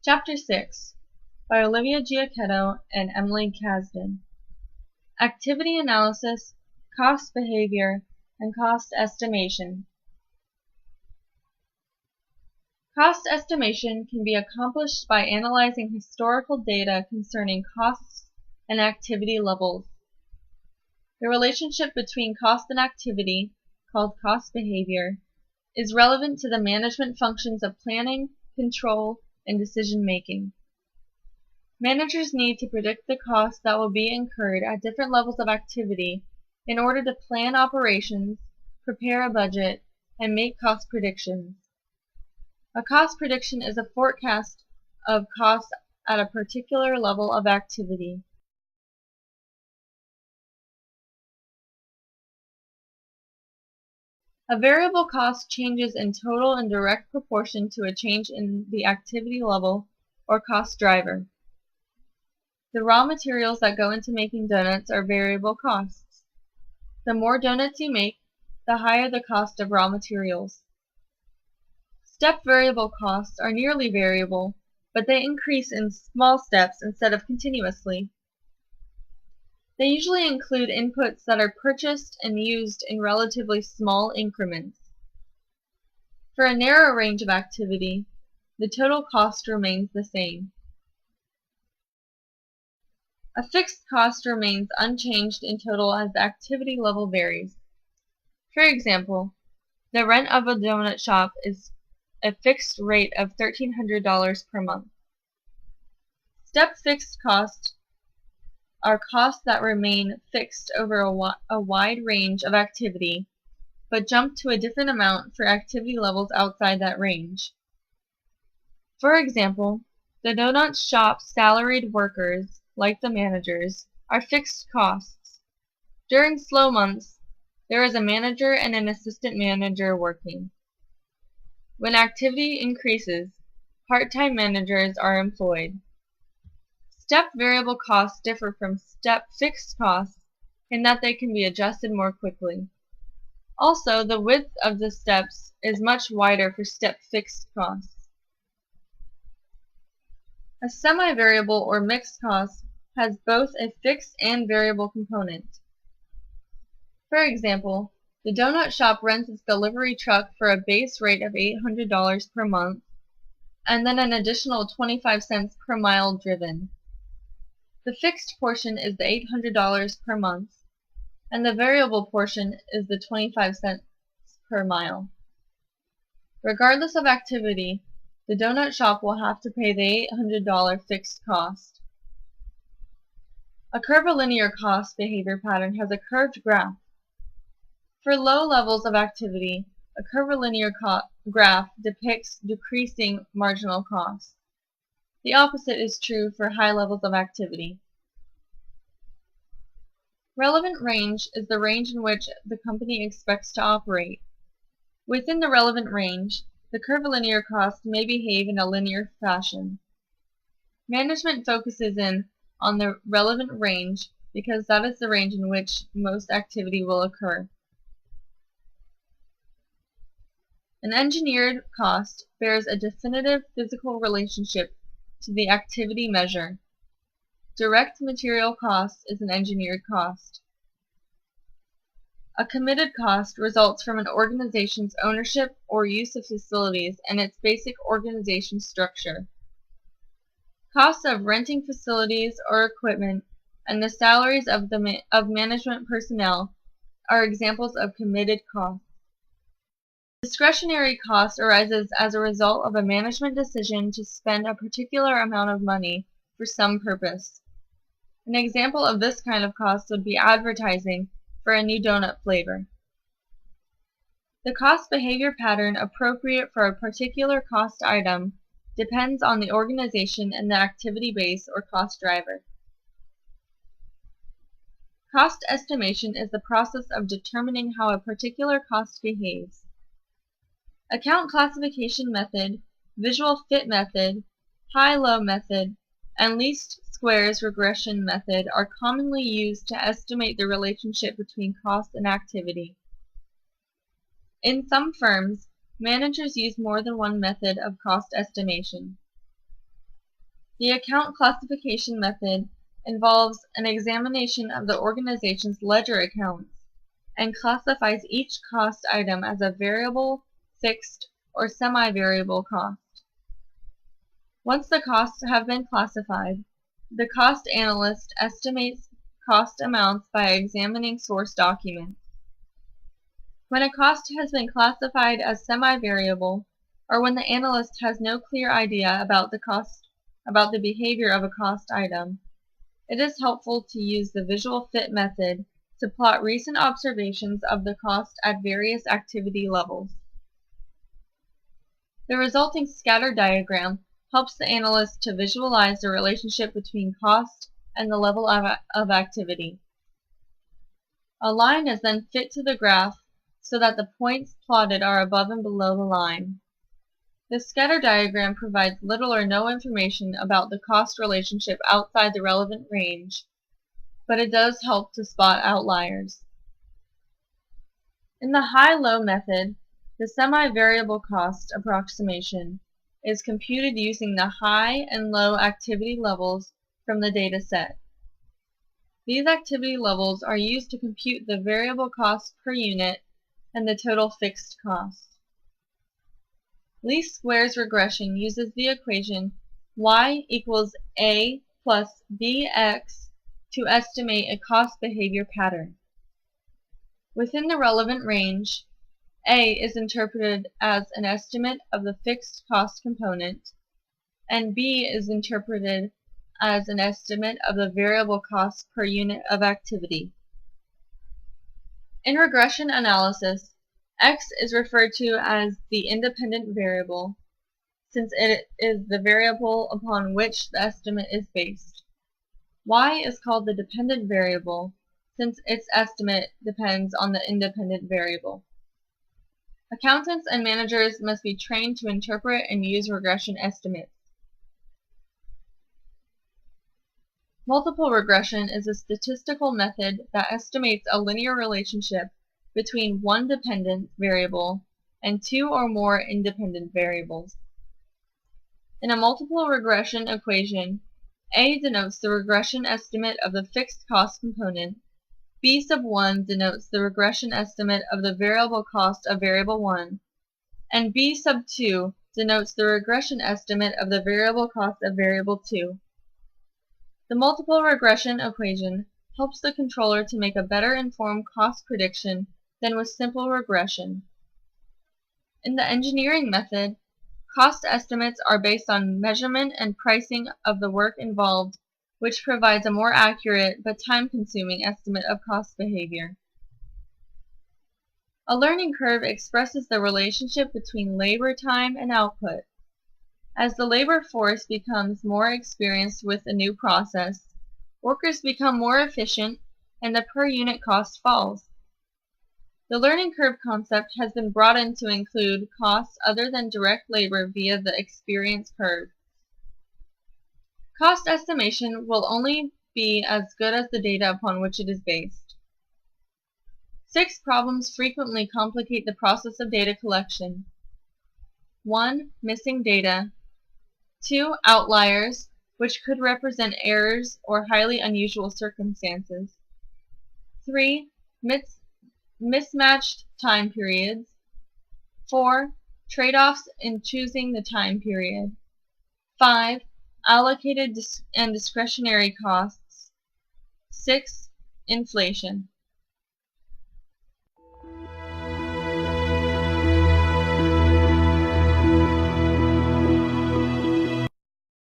Chapter 6 by Olivia Giacchetto and Emily Kasdan. Activity Analysis, Cost Behavior, and Cost Estimation. Cost estimation can be accomplished by analyzing historical data concerning costs and activity levels. The relationship between cost and activity, called cost behavior, is relevant to the management functions of planning, control, and decision-making. Managers need to predict the costs that will be incurred at different levels of activity in order to plan operations, prepare a budget, and make cost predictions. A cost prediction is a forecast of costs at a particular level of activity. A variable cost changes in total and direct proportion to a change in the activity level or cost driver. The raw materials that go into making donuts are variable costs. The more donuts you make, the higher the cost of raw materials. Step variable costs are nearly variable, but they increase in small steps instead of continuously. They usually include inputs that are purchased and used in relatively small increments. For a narrow range of activity, the total cost remains the same. A fixed cost remains unchanged in total as the activity level varies. For example, the rent of a donut shop is a fixed rate of $1,300 per month. Step fixed costs are costs that remain fixed over a wide range of activity, but jump to a different amount for activity levels outside that range. For example, the donut shop's salaried workers, like the managers, are fixed costs. During slow months, there is a manager and an assistant manager working. When activity increases, part-time managers are employed. Step variable costs differ from step fixed costs in that they can be adjusted more quickly. Also, the width of the steps is much wider for step fixed costs. A semi-variable or mixed cost has both a fixed and variable component. For example, the donut shop rents its delivery truck for a base rate of $800 per month, and then an additional 25 cents per mile driven. The fixed portion is the $800 per month, and the variable portion is the 25 cents per mile. Regardless of activity, the donut shop will have to pay the $800 fixed cost. A curvilinear cost behavior pattern has a curved graph. For low levels of activity, a curvilinear graph depicts decreasing marginal costs. The opposite is true for high levels of activity. Relevant range is the range in which the company expects to operate. Within the relevant range, the curvilinear cost may behave in a linear fashion. Management focuses in on the relevant range because that is the range in which most activity will occur. An engineered cost bears a definitive physical relationship to the activity measure. Direct material cost is an engineered cost. A committed cost results from an organization's ownership or use of facilities and its basic organization structure. Costs of renting facilities or equipment and the salaries of management personnel are examples of committed costs. Discretionary cost arises as a result of a management decision to spend a particular amount of money for some purpose. An example of this kind of cost would be advertising for a new donut flavor. The cost behavior pattern appropriate for a particular cost item depends on the organization and the activity base or cost driver. Cost estimation is the process of determining how a particular cost behaves. Account classification method, visual fit method, high-low method, and least squares regression method are commonly used to estimate the relationship between cost and activity. In some firms, managers use more than one method of cost estimation. The account classification method involves an examination of the organization's ledger accounts and classifies each cost item as a variable, fixed, or semi-variable cost. Once the costs have been classified, the cost analyst estimates cost amounts by examining source documents. When a cost has been classified as semi-variable, or when the analyst has no clear idea about the behavior of a cost item, it is helpful to use the visual fit method to plot recent observations of the cost at various activity levels. The resulting scatter diagram helps the analyst to visualize the relationship between cost and the level of activity. A line is then fit to the graph so that the points plotted are above and below the line. The scatter diagram provides little or no information about the cost relationship outside the relevant range, but it does help to spot outliers. In the high-low method, the semi-variable cost approximation is computed using the high and low activity levels from the data set. These activity levels are used to compute the variable cost per unit and the total fixed cost. Least squares regression uses the equation y equals a plus bx to estimate a cost behavior pattern. Within the relevant range, a is interpreted as an estimate of the fixed cost component, and b is interpreted as an estimate of the variable cost per unit of activity. In regression analysis, x is referred to as the independent variable, since it is the variable upon which the estimate is based. Y is called the dependent variable, since its estimate depends on the independent variable. Accountants and managers must be trained to interpret and use regression estimates. Multiple regression is a statistical method that estimates a linear relationship between one dependent variable and two or more independent variables. In a multiple regression equation, A denotes the regression estimate of the fixed cost component, B sub 1 denotes the regression estimate of the variable cost of variable 1, and B sub 2 denotes the regression estimate of the variable cost of variable 2. The multiple regression equation helps the controller to make a better informed cost prediction than with simple regression. In the engineering method, cost estimates are based on measurement and pricing of the work involved, which provides a more accurate but time-consuming estimate of cost behavior. A learning curve expresses the relationship between labor time and output. As the labor force becomes more experienced with a new process, workers become more efficient and the per unit cost falls. The learning curve concept has been brought in to include costs other than direct labor via the experience curve. Cost estimation will only be as good as the data upon which it is based. 6 problems frequently complicate the process of data collection. 1. Missing data. 2. Outliers, which could represent errors or highly unusual circumstances. 3. Mismatched time periods. 4. Trade-offs in choosing the time period. 5. Allocated and discretionary costs. 6. Inflation.